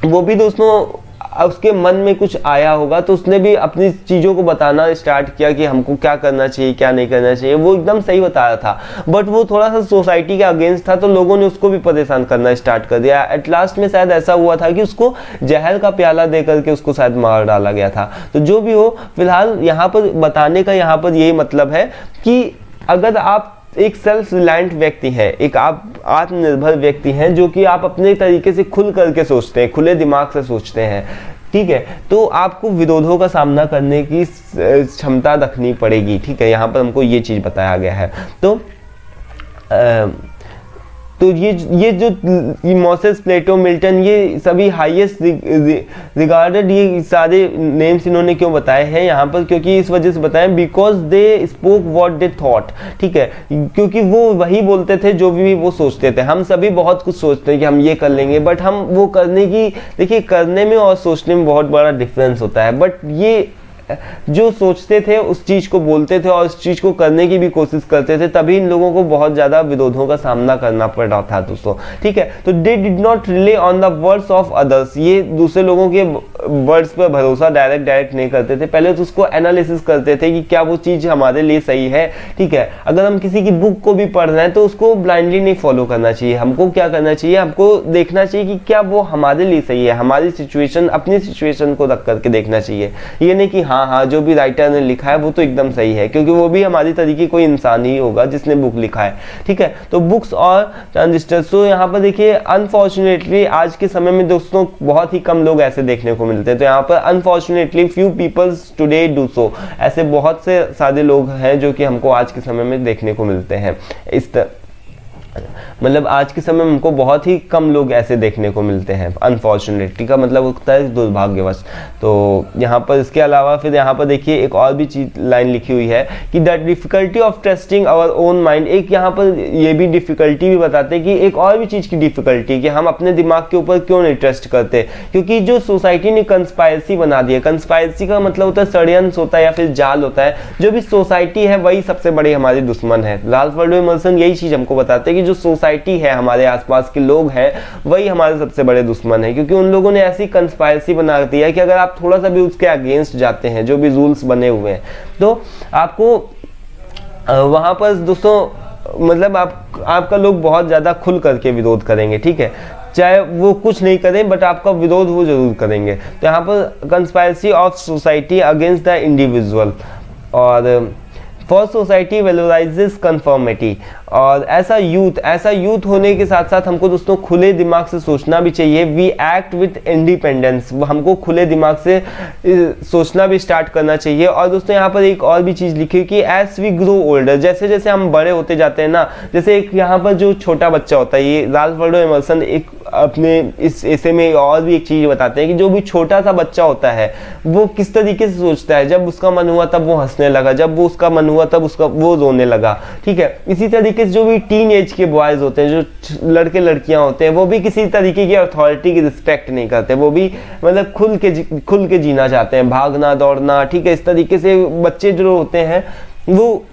वो भी दोस्तों उसके मन में कुछ आया होगा तो उसने भी अपनी चीज़ों को बताना स्टार्ट किया कि हमको क्या करना चाहिए क्या नहीं करना चाहिए। वो एकदम सही बता रहा था, बट वो थोड़ा सा सोसाइटी के अगेंस्ट था तो लोगों ने उसको भी परेशान करना स्टार्ट कर दिया। एट लास्ट में शायद ऐसा हुआ था कि उसको जहर का प्याला दे करके उसको शायद मार डाला गया था। तो जो भी हो, फिलहाल यहाँ पर बताने का यहाँ पर यही मतलब है कि अगर आप एक सेल्फ रिलायंट व्यक्ति है, एक आप आत्मनिर्भर व्यक्ति हैं, जो कि आप अपने तरीके से खुल करके सोचते हैं, खुले दिमाग से सोचते हैं, ठीक है, तो आपको विरोधों का सामना करने की क्षमता रखनी पड़ेगी, ठीक है। यहाँ पर हमको ये चीज़ बताया गया है। तो तो ये जो मोसेस, प्लेटो, मिल्टन, ये सभी हाईएस्ट रिगार्डेड ये सारे नेम्स इन्होंने क्यों बताए हैं यहाँ पर, क्योंकि इस वजह से बताएं because they spoke what they thought, ठीक है, क्योंकि वो वही बोलते थे जो भी वो सोचते थे। हम सभी बहुत कुछ सोचते हैं कि हम ये कर लेंगे, बट हम वो करने की, देखिए करने में और सोचने में बहुत बड़ा डिफरेंस होता है। बट ये जो सोचते थे उस चीज को बोलते थे और उस चीज को करने की भी कोशिश करते थे, तभी इन लोगों को बहुत ज्यादा विरोधों का सामना करना पड़ रहा था दोस्तों, ठीक है। तो they did not relay on the words of others, ये दूसरे लोगों के वर्ड्स पर भरोसा डायरेक्ट नहीं करते थे, पहले तो उसको एनालिसिस करते थे कि क्या वो चीज हमारे लिए सही है, ठीक है। अगर हम किसी की बुक को भी पढ़ रहे हैं तो उसको ब्लाइंडली नहीं फॉलो करना चाहिए, हमको क्या करना चाहिए, हमको देखना चाहिए कि क्या वो हमारे लिए सही है, हमारी सिचुएशन, अपनी सिचुएशन को रख करके देखना चाहिए। ये नहीं कि हाँ जो भी राइटर ने लिखा है वो तो एकदम सही है, क्योंकि वो भी हमारी तरीके कोई इंसान ही होगा जिसने बुक लिखा है, ठीक है। तो बुक्स और ट्रांजिस्टर्स, तो यहाँ पर देखिए अनफॉर्चुनेटली आज के समय में दोस्तों बहुत ही कम लोग ऐसे देखने को मिलते हैं। तो यहाँ पर unfortunately few peoples today do so, ऐसे बहुत से सारे लोग हैं जो कि हमको आज के समय में देखने को मिलते हैं। मतलब आज के समय में हमको बहुत ही कम लोग ऐसे देखने को मिलते हैं, अनफॉर्चुनेटली का मतलब होता है दुर्भाग्यवश। तो यहाँ पर इसके अलावा फिर यहाँ पर देखिए एक और भी चीज लाइन लिखी हुई है कि the difficulty of trusting our own mind, एक यहाँ पर ये भी डिफिकल्टी भी बताते हैं कि एक और भी चीज की डिफिकल्टी कि हम अपने दिमाग के ऊपर क्यों नहीं ट्रस्ट करते, क्योंकि जो सोसाइटी ने कंस्पायरेसी बना दी है, कंस्पायरेसी का मतलब होता है षड्यंत्र होता है या फिर जाल होता है, जो भी सोसाइटी है वही सबसे बड़े हमारे दुश्मन है। राल्फ वाल्डो इमर्सन यही चीज हमको बताते हैं कि जो सोसाइटी है, हमारे आसपास के लोग हैं, वही हमारे सबसे बड़े दुश्मन है, क्योंकि उन लोगों ने ऐसी कंस्पायरेसी बना दी है कि अगर आप थोड़ा सा भी उसके अगेंस्ट जाते हैं, जो भी रूल्स बने हुए हैं, तो आपको वहां पर दोस्तों मतलब आपका लोग बहुत ज्यादा खुल करके विरोध करेंगे, ठीक है, चाहे वो कुछ नहीं करें बट आपका विरोध वो जरूर करेंगे। तो यहाँ पर conspiracy of society against the individual, और फॉर सोसाइटी वेलोराइजेस कन्फर्मिटी, और ऐसा यूथ होने के साथ साथ हमको दोस्तों खुले दिमाग से सोचना भी चाहिए। वी एक्ट विथ इंडिपेंडेंस, हमको खुले दिमाग से सोचना भी स्टार्ट करना चाहिए। और दोस्तों यहाँ पर एक और भी चीज़ लिखी कि एज वी ग्रो ओल्डर, जैसे जैसे हम बड़े होते जाते हैं ना, जैसे एक यहाँ पर जो छोटा बच्चा होता है, ये राल्फ वाल्डो इमर्सन एक अपने इस ऐसे में और भी एक चीज़ बताते हैं कि जो भी छोटा सा बच्चा होता है वो किस तरीके से सोचता है। जब उसका मन हुआ तब वो हंसने लगा, जब वो उसका मन हुआ तब वो रोने लगा, ठीक है। इसी तरीके से जो भी टीन एज के बॉयज होते हैं, जो लड़के लड़कियां होते हैं, वो भी किसी तरीके की अथॉरिटी की रिस्पेक्ट नहीं करते, वो भी मतलब खुल के जीना चाहते हैं, भागना दौड़ना, ठीक है। इस तरीके से बच्चे जो होते हैं वो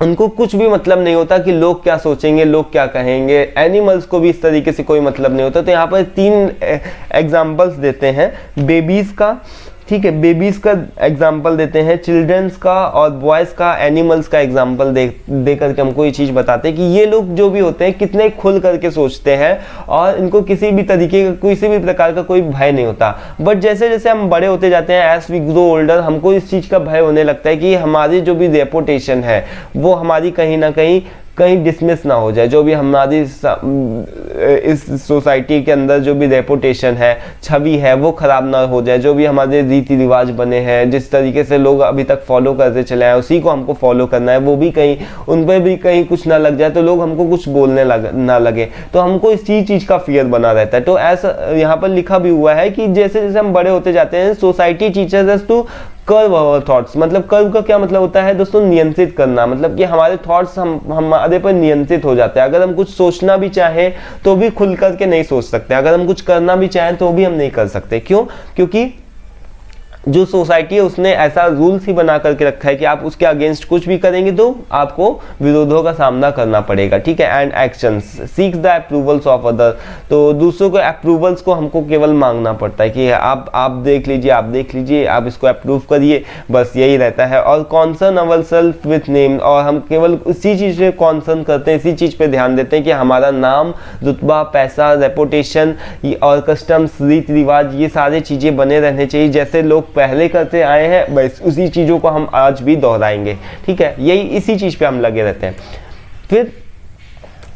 उनको कुछ भी मतलब नहीं होता कि लोग क्या सोचेंगे, लोग क्या कहेंगे। एनिमल्स को भी इस तरीके से कोई मतलब नहीं होता। तो यहाँ पर 3 एग्जाम्पल्स देते हैं बेबीज का, ठीक है, बेबीज का एग्जाम्पल देते हैं, चिल्ड्रंस का और बॉयज का, एनिमल्स का एग्जाम्पल दे करके हमको ये चीज़ बताते हैं कि ये लोग जो भी होते हैं कितने खुल करके सोचते हैं और इनको किसी भी तरीके का, किसी भी प्रकार का कोई भय नहीं होता। बट जैसे जैसे हम बड़े होते जाते हैं, एज वी ग्रो ओल्डर, हमको इस चीज़ का भय होने लगता है कि हमारी जो भी रेपुटेशन है वो हमारी कहीं ना कहीं डिसमिस ना हो जाए। जो भी हमारी इस सोसाइटी के अंदर जो भी रेपुटेशन है, छवि है, वो खराब ना हो जाए। जो भी हमारे रीति रिवाज बने हैं, जिस तरीके से लोग अभी तक फॉलो करते चले आए, उसी को हमको फॉलो करना है, वो भी कहीं उन पर भी कहीं कुछ ना लग जाए, तो लोग हमको कुछ बोलने ना लगे, तो हमको इसी चीज़ का फियर बना रहता है। तो ऐसा यहाँ पर लिखा भी हुआ है कि जैसे जैसे हम बड़े होते जाते हैं, society teachers us to curve our thoughts. मतलब कर्व का क्या मतलब होता है दोस्तों? नियंत्रित करना। मतलब कि हमारे थॉट्स हमारे पर नियंत्रित हो जाते हैं। अगर हम कुछ सोचना भी चाहें तो भी खुल करके नहीं सोच सकते, अगर हम कुछ करना भी चाहें तो भी हम नहीं कर सकते। क्यों? क्योंकि जो सोसाइटी है उसने ऐसा रूल्स ही बना करके रखा है कि आप उसके अगेंस्ट कुछ भी करेंगे तो आपको विरोधों का सामना करना पड़ेगा, ठीक है। And actions seek the approvals of other. तो दूसरों के अप्रूवल्स को हमको केवल मांगना पड़ता है कि आप देख लीजिए, आप इसको अप्रूव करिए, बस यही रहता है। और concern our self with name, और हम केवल इसी चीज़ पे कॉन्सर्न करते हैं, इसी चीज़ पे ध्यान देते हैं कि हमारा नाम, रुतबा, पैसा, रेपुटेशन और कस्टम्स, रीति रिवाज, ये सारी चीज़ें बने रहने चाहिए। जैसे लोग पहले करते आए हैं बस उसी चीज़ों को हम आज भी दोहराएंगे, ठीक है। यही इसी चीज़ पे हम लगे रहते हैं। फिर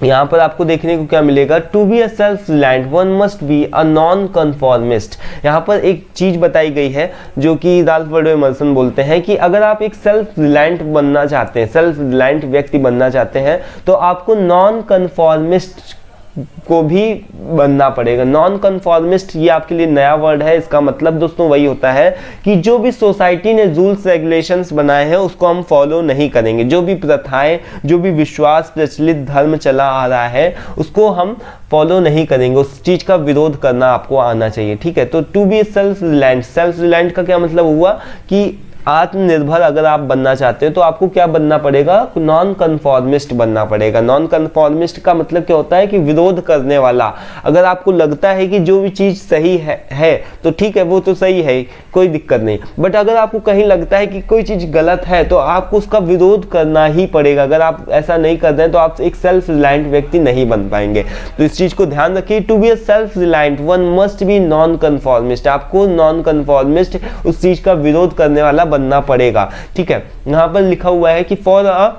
यहाँ पर आपको देखने को क्या मिलेगा? To be a self reliant one must be a non conformist. यहाँ पर एक चीज बताई गई है जो कि राल्फ वाल्डो इमर्सन बोलते हैं कि अगर आप एक सेल्फ रिलायंट बनना चाहते हैं, सेल्फ रिलायंट व्यक्ति बनना चाहते हैं, तो आपको नॉन कन्फॉर्मिस्ट आपको भी बनना पड़ेगा। नॉन कन्फॉर्मिस्ट ये आपके लिए नया वर्ड है। इसका मतलब दोस्तों वही होता है कि जो भी सोसाइटी ने रूल्स रेगुलेशंस बनाए हैं उसको हम फॉलो नहीं करेंगे। जो भी प्रथाएं, जो भी विश्वास, प्रचलित धर्म चला आ रहा है उसको हम फॉलो नहीं करेंगे। उस चीज का विरोध करना आपको आना चाहिए, ठीक है। तो to be self reliant, self reliant का क्या मतलब हुआ कि आत्मनिर्भर अगर आप बनना चाहते हो तो आपको क्या बनना पड़ेगा, नॉन कन्फॉर्मिस्ट बनना पड़ेगा। नॉन कन्फॉर्मिस्ट का मतलब क्या होता है कि विरोध करने वाला। अगर आपको लगता है कि जो भी चीज सही है तो ठीक है, वो तो सही है, कोई दिक्कत नहीं। बट अगर आपको कहीं लगता है कि कोई चीज गलत है तो आपको उसका विरोध करना ही पड़ेगा। अगर आप ऐसा नहीं कर रहे हैं तो आप एक सेल्फ रिलायंट व्यक्ति नहीं बन पाएंगे। तो इस चीज को ध्यान रखिए। To be a self reliant one must be non conformist. आपको नॉन कन्फॉर्मिस्ट, उस चीज का विरोध करने वाला बनना पड़ेगा, ठीक है। यहां पर लिखा हुआ है कि for a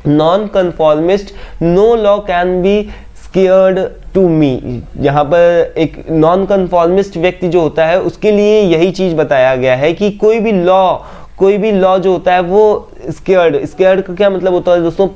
non conformist no law can be scared to me. यहाँ पर एक नॉन कन्फॉर्मिस्ट व्यक्ति जो होता है उसके लिए यही चीज बताया गया है कि कोई भी लॉ जो होता है वो स्केयर्ड का क्या मतलब होता है दोस्तों,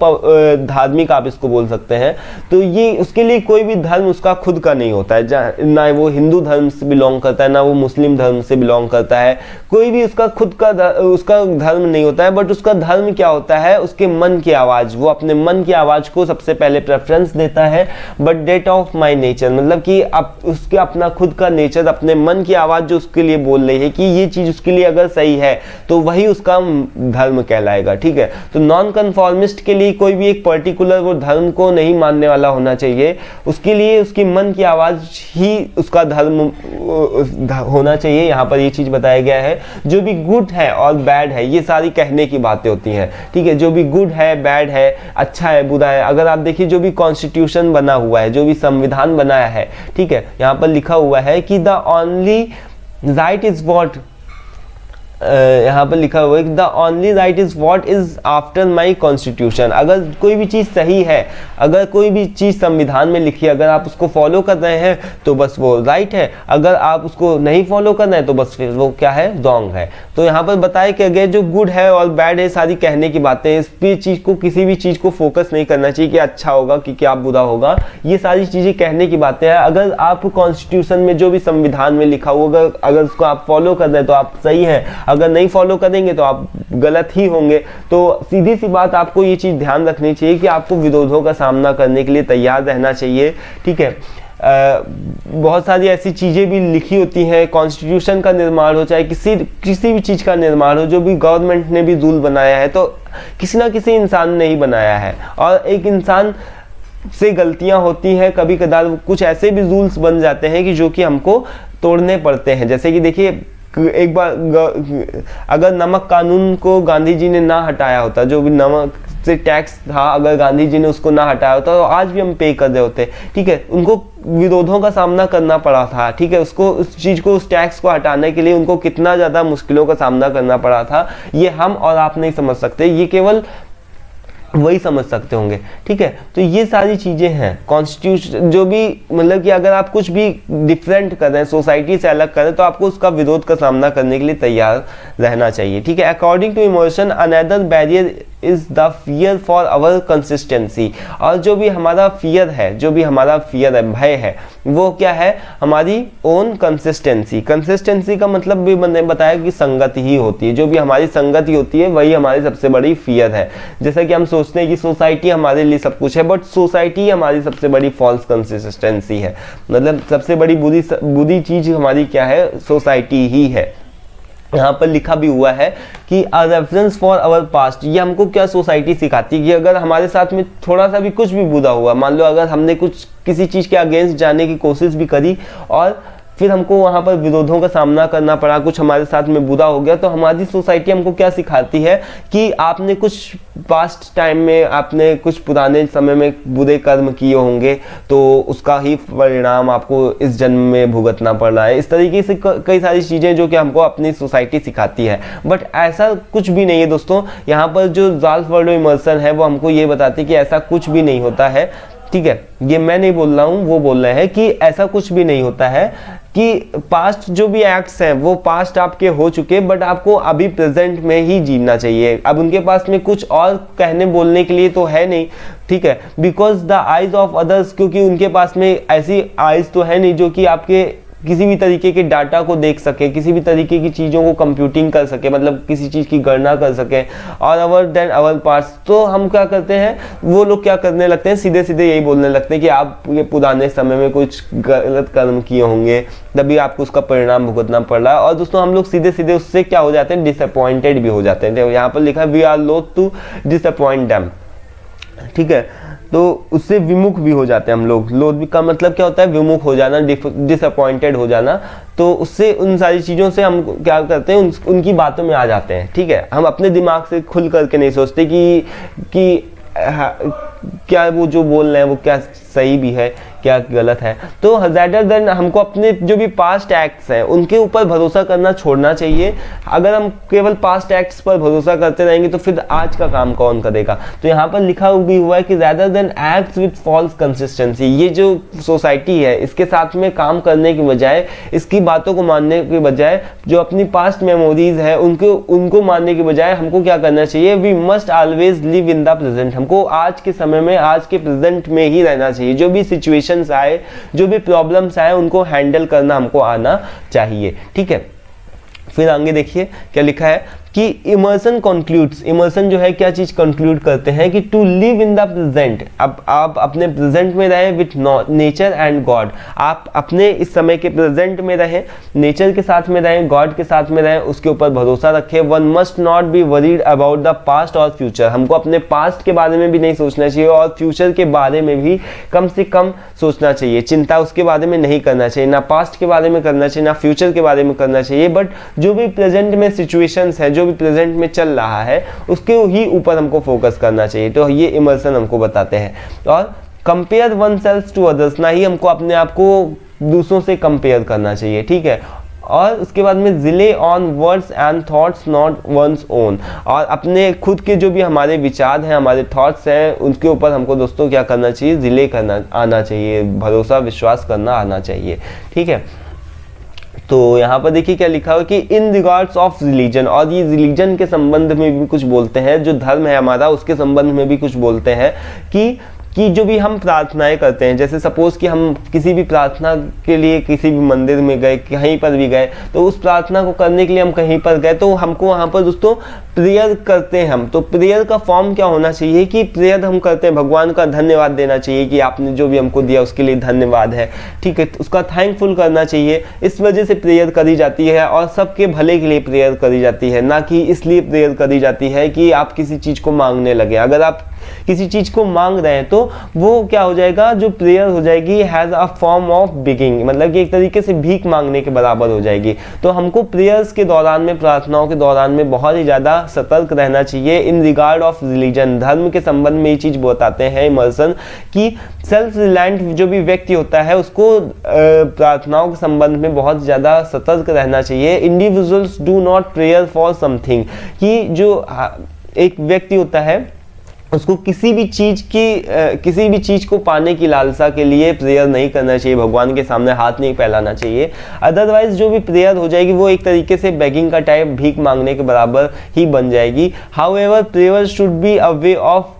धार्मिक आप इसको बोल सकते हैं। तो ये उसके लिए कोई भी धर्म उसका खुद का नहीं होता है, ना वो हिंदू धर्म से बिलोंग करता है, ना वो मुस्लिम धर्म से बिलोंग करता है। कोई भी उसका खुद का उसका धर्म नहीं होता है। बट उसका धर्म क्या होता है, उसके मन की आवाज, वो अपने मन की आवाज को सबसे पहले प्रेफरेंस देता है। But that of my nature मतलब कि उसके अपना खुद का नेचर, अपने मन की आवाज जो उसके लिए बोल रही है कि ये चीज उसके लिए अगर सही है तो वही उसका धर्म कहलाएगा, ठीक है। तो नॉन कन्फॉर्मिस्ट के लिए कोई भी एक पर्टिकुलर वो धर्म को नहीं मानने वाला होना चाहिए। उसके लिए उसकी मन की आवाज ही उसका धर्म होना चाहिए। यहाँ पर ये चीज बताया गया है। जो भी गुड है और बैड है ये सारी कहने की बातें होती हैं, ठीक है। जो भी गुड है, बैड है, अच्छा है, बुरा है। अगर आप देखिए जो भी कॉन्स्टिट्यूशन बना हुआ है, जो भी संविधान बनाया है, ठीक है, यहाँ पर लिखा हुआ है कि the only right is what, यहाँ पर लिखा हुआ है the only right is what is after my constitution. अगर कोई भी चीज़ सही है, अगर कोई भी चीज़ संविधान में लिखी है, अगर आप उसको फॉलो कर रहे हैं तो बस वो राइट है। अगर आप उसको नहीं फॉलो कर रहे हैं तो बस फिर वो क्या है, रॉन्ग है। तो यहाँ पर बताया कि अगर जो गुड है और बैड है सारी कहने की बातें, इस भी चीज़ को, किसी भी चीज़ को फोकस नहीं करना चाहिए कि अच्छा होगा कि क्या बुरा होगा। ये सारी चीज़ें कहने की बातें हैं। अगर आप कॉन्स्टिट्यूशन में जो भी संविधान में लिखा होगा अगर उसको आप फॉलो कर रहे हैं तो आप सही हैं, अगर नहीं फॉलो करेंगे तो आप गलत ही होंगे। तो सीधी सी बात, आपको ये चीज ध्यान रखनी चाहिए कि आपको विरोधों का सामना करने के लिए तैयार रहना चाहिए, ठीक है। बहुत सारी ऐसी चीजें भी लिखी होती हैं। कॉन्स्टिट्यूशन का निर्माण हो, चाहे किसी भी चीज का निर्माण हो, जो भी गवर्नमेंट ने भी रूल बनाया है तो किसी ना किसी इंसान ने ही बनाया है। और एक इंसान से गलतियां होती हैं, कभी कदार कुछ ऐसे भी रूल्स बन जाते हैं कि जो कि हमको तोड़ने पड़ते हैं। जैसे कि देखिए एक बार अगर नमक कानून को गांधी जी ने ना हटाया होता, जो भी नमक से टैक्स था, अगर गांधी जी ने उसको ना हटाया होता तो आज भी हम पे कर रहे होते, ठीक है। उनको विरोधों का सामना करना पड़ा था, ठीक है। उसको उस चीज को, उस टैक्स को हटाने के लिए उनको कितना ज्यादा मुश्किलों का सामना करना पड़ा था, ये हम और आप नहीं समझ सकते, ये केवल वही समझ सकते होंगे, ठीक है। तो ये सारी चीजें हैं। कॉन्स्टिट्यूशन जो भी मतलब कि अगर आप कुछ भी डिफरेंट कर रहे हैं, सोसाइटी से अलग कर रहे हैं, तो आपको उसका विरोध का सामना करने के लिए तैयार रहना चाहिए, ठीक है। According to emotion another barrier is the fear for our consistency. और जो भी हमारा फियर है, भय है, वो क्या है, हमारी ओन कंसिस्टेंसी। कंसिस्टेंसी का मतलब भी मैंने बताया कि संगति ही होती है। जो भी हमारी संगति होती है वही हमारी सबसे बड़ी फियर है। जैसा कि हम सोचते हैं कि सोसाइटी हमारे लिए सब कुछ है, बट सोसाइटी हमारी सबसे बड़ी फॉल्स कंसिस्टेंसी है। मतलब सबसे बड़ी बुरी चीज हमारी क्या है, सोसाइटी ही है। यहाँ पर लिखा भी हुआ है कि a reference for our past. ये हमको क्या सोसाइटी सिखाती है कि अगर हमारे साथ में थोड़ा सा भी कुछ भी बुरा हुआ, मान लो अगर हमने कुछ किसी चीज के अगेंस्ट जाने की कोशिश भी करी और फिर हमको वहाँ पर विरोधों का सामना करना पड़ा, कुछ हमारे साथ में बुरा हो गया, तो हमारी सोसाइटी हमको क्या सिखाती है कि आपने कुछ पास्ट टाइम में, आपने कुछ पुराने समय में बुरे कर्म किए होंगे तो उसका ही परिणाम आपको इस जन्म में भुगतना पड़ रहा है। इस तरीके से कई सारी चीज़ें जो कि हमको अपनी सोसाइटी सिखाती है, बट ऐसा कुछ भी नहीं है दोस्तों। यहाँ पर जो राल्फ वाल्डो इमर्सन है वो हमको ये बताते हैं कि ऐसा कुछ भी नहीं होता है, ठीक है। ये मैं नहीं बोल रहा हूँ, वो बोल रहे हैं कि ऐसा कुछ भी नहीं होता है कि पास्ट जो भी एक्ट्स हैं वो पास्ट आपके हो चुके, बट आपको अभी प्रेजेंट में ही जीना चाहिए। अब उनके पास में कुछ और कहने बोलने के लिए तो है नहीं, ठीक है, because the eyes of others, क्योंकि उनके पास में ऐसी आइज तो है नहीं जो कि आपके किसी भी तरीके के डाटा को देख सके, किसी भी तरीके की चीज़ों को कंप्यूटिंग कर सके, मतलब किसी चीज़ की गणना कर सके, और अवर देन अवर पार्ट्स। तो हम क्या करते हैं, वो लोग क्या करने लगते हैं, सीधे सीधे यही बोलने लगते हैं कि आप ये पुराने समय में कुछ गलत कर्म किए होंगे, तभी आपको उसका परिणाम भुगतना पड़ रहा है। और दोस्तों हम लोग सीधे सीधे उससे क्या हो जाते हैं, डिसअपॉइंटेड भी हो जाते हैं। तो यहाँ पर लिखा है वी आर लोथ टू डिसअपॉइंट देम, ठीक है, तो उससे विमुख भी हो जाते हैं हम लोग। लोथ का मतलब क्या होता है, विमुख हो जाना, डिसअपॉइंटेड हो जाना। तो उससे उन सारी चीज़ों से हम क्या करते हैं, उनकी बातों में आ जाते हैं, ठीक है। हम अपने दिमाग से खुल करके नहीं सोचते कि क्या वो जो बोल रहे हैं वो क्या सही भी है, क्या गलत है। तो ज़्यादा देन हमको अपने जो भी पास्ट एक्ट्स हैं उनके ऊपर भरोसा करना छोड़ना चाहिए। अगर हम केवल पास्ट एक्ट्स पर भरोसा करते रहेंगे तो फिर आज का काम कौन करेगा। तो यहाँ पर लिखा भी हुआ है कि ज़्यादा then acts with false consistency, ये जो सोसाइटी है इसके साथ में काम करने की बजाय, इसकी बातों को मानने के बजाय, जो अपनी पास्ट मेमोरीज है उनको मानने के बजाय हमको क्या करना चाहिए, we must always live in the present. हमको आज के समय में, आज के प्रेजेंट में ही रहना चाहिए। जो भी सिचुएशंस आए, जो भी प्रॉब्लम्स आए, उनको हैंडल करना हमको आना चाहिए, ठीक है। फिर आगे देखिए क्या लिखा है कि इमर्सन कंक्लूड्स, इमर्सन जो है क्या चीज कंक्लूड करते हैं कि to live in the present, अब आप अपने प्रेजेंट में रहें विथ नेचर एंड गॉड। आप अपने इस समय के प्रेजेंट में रहें, नेचर के साथ में रहें, गॉड के साथ में रहें, उसके ऊपर भरोसा रखें। One must not be worried about the past और फ्यूचर, हमको अपने पास्ट के बारे में भी नहीं सोचना चाहिए और फ्यूचर के बारे में भी कम से कम सोचना चाहिए। चिंता उसके बारे में नहीं करना चाहिए, ना पास्ट के बारे में करना चाहिए, ना फ्यूचर के बारे में करना चाहिए। बट जो भी प्रेजेंट में सिचुएशंस है, जो भी प्रेजेंट में चल रहा है, उसके ही ऊपर हमको फोकस करना चाहिए। तो ये इमर्सन हमको बताते हैं। और compare oneself to others, ना ही हमको अपने आप को दूसरों से कंपेयर करना चाहिए, ठीक है। और उसके बाद में relay on words and thoughts not one's own, और अपने खुद के जो भी हमारे विचार हैं, हमारे थॉट्स हैं, उनके ऊपर हमको दोस्तों क्या करना चाहिए, रिले करना आना चाहिए, भरोसा विश्वास करना आना चाहिए, ठीक है। तो यहाँ पर देखिए क्या लिखा हुआ कि इन रिगार्ड्स ऑफ रिलीजन, और ये रिलीजन के संबंध में भी कुछ बोलते हैं, जो धर्म है हमारा उसके संबंध में भी कुछ बोलते हैं कि जो भी हम प्रार्थनाएं करते हैं, जैसे सपोज कि हम किसी भी प्रार्थना के लिए किसी भी मंदिर में गए, कहीं पर भी गए, तो उस प्रार्थना को करने के लिए हम कहीं पर गए तो हमको वहाँ पर दोस्तों प्रेयर करते हैं हम। तो प्रेयर का फॉर्म क्या होना चाहिए कि प्रेयर हम करते हैं, भगवान का धन्यवाद देना चाहिए कि आपने जो भी हमको दिया उसके लिए धन्यवाद है, ठीक है, उसका थैंकफुल करना चाहिए। इस वजह से प्रेयर करी जाती है और सबके भले के लिए प्रेयर करी जाती है, ना कि इसलिए प्रेयर करी जाती है कि आप किसी चीज़ को मांगने लगे। अगर आप किसी चीज को मांग रहे हैं तो वो क्या हो जाएगा, जो प्रेयर हो जाएगी हैज अ फॉर्म ऑफ बिगिंग, मतलब कि एक तरीके से भीख मांगने के बराबर हो जाएगी। तो हमको प्रेयर्स के दौरान में, प्रार्थनाओं के दौरान में बहुत ही ज्यादा सतर्क रहना चाहिए इन रिगार्ड ऑफ रिलीजन। धर्म के संबंध में ये चीज बताते हैं इमर्सन कि सेल्फ रिलायंट जो भी व्यक्ति होता है उसको प्रार्थनाओं के संबंध में बहुत ज्यादा सतर्क रहना चाहिए। Individuals do not prayer for something, कि जो एक व्यक्ति होता है उसको किसी भी चीज को पाने की लालसा के लिए प्रेयर नहीं करना चाहिए, भगवान के सामने हाथ नहीं फैलाना चाहिए। अदरवाइज जो भी प्रेयर हो जाएगी वो एक तरीके से बेगिंग का टाइप, भीख मांगने के बराबर ही बन जाएगी। However prayer should be a way of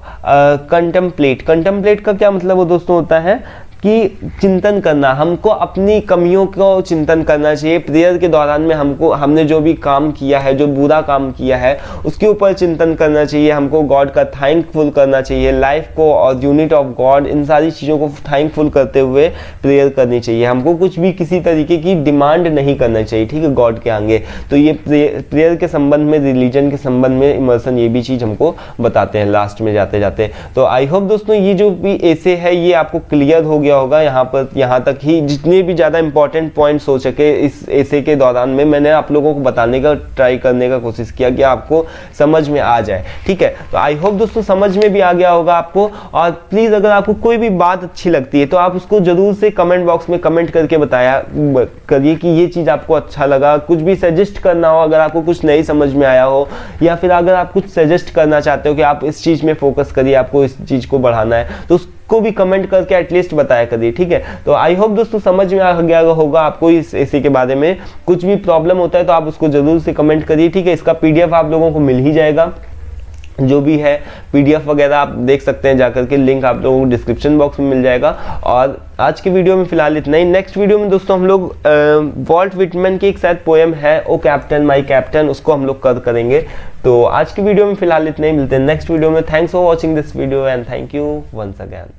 contemplate. Contemplate का क्या मतलब वो दोस्तों होता है कि चिंतन करना, हमको अपनी कमियों को चिंतन करना चाहिए। प्रेयर के दौरान में हमने जो भी काम किया है, जो बुरा काम किया है, उसके ऊपर चिंतन करना चाहिए। हमको गॉड का थैंकफुल करना चाहिए, लाइफ को और यूनिट ऑफ गॉड, इन सारी चीज़ों को थैंकफुल करते हुए प्रेयर करनी चाहिए। हमको कुछ भी किसी तरीके की डिमांड नहीं करना चाहिए, ठीक है, गॉड के आगे। तो ये प्रेयर के संबंध में, रिलीजन के संबंध में इमर्सन ये भी चीज़ हमको बताते हैं लास्ट में जाते जाते। तो आई होप दोस्तों ये जो भी ऐसे है ये आपको क्लियर हो होगा। यहाँ तक ही जितने भी ज्यादा इंपॉर्टेंट पॉइंट्स हो सके इस ऐसे के दौरान में मैंने आप लोगों को बताने का ट्राई करने का कोशिश किया कि आपको समझ में आ जाए, ठीक है। तो आई होप दोस्तों समझ में भी आ गया होगा आपको। और प्लीज अगर आपको कोई भी बात अच्छी लगती है तो आप उसको जरूर से कमेंट बॉक्स में कमेंट करके बताया करिए कि ये चीज आपको अच्छा लगा। कुछ भी सजेस्ट करना हो, अगर आपको कुछ नहीं समझ में आया हो, या फिर अगर आप कुछ सजेस्ट करना चाहते हो कि आप इस चीज में फोकस करिए, आपको इस चीज को बढ़ाना है, तो उसको भी कमेंट करके एटलीस्ट बताया करिए, ठीक है। तो आई होप दोस्तों समझ में आ गया होगा आपको इस एसी के बारे में। कुछ भी प्रॉब्लम होता है तो आप उसको जरूर से कमेंट करिए, ठीक है। इसका पीडीएफ आप लोगों को मिल ही जाएगा, जो भी है पीडीएफ वगैरह आप देख सकते हैं जाकर के, लिंक आप लोगों को डिस्क्रिप्शन बॉक्स में मिल जाएगा। और आज की वीडियो में फिलहाल इतना ही। नेक्स्ट वीडियो में दोस्तों हम लोग वॉल्ट विटमैन की एक शायद पोएम है, ओ कैप्टन माय कैप्टन, उसको हम लोग करेंगे। तो आज की वीडियो में फिलहाल इतना ही, मिलते हैं नेक्स्ट वीडियो में। Thanks for watching this video and thank you once again.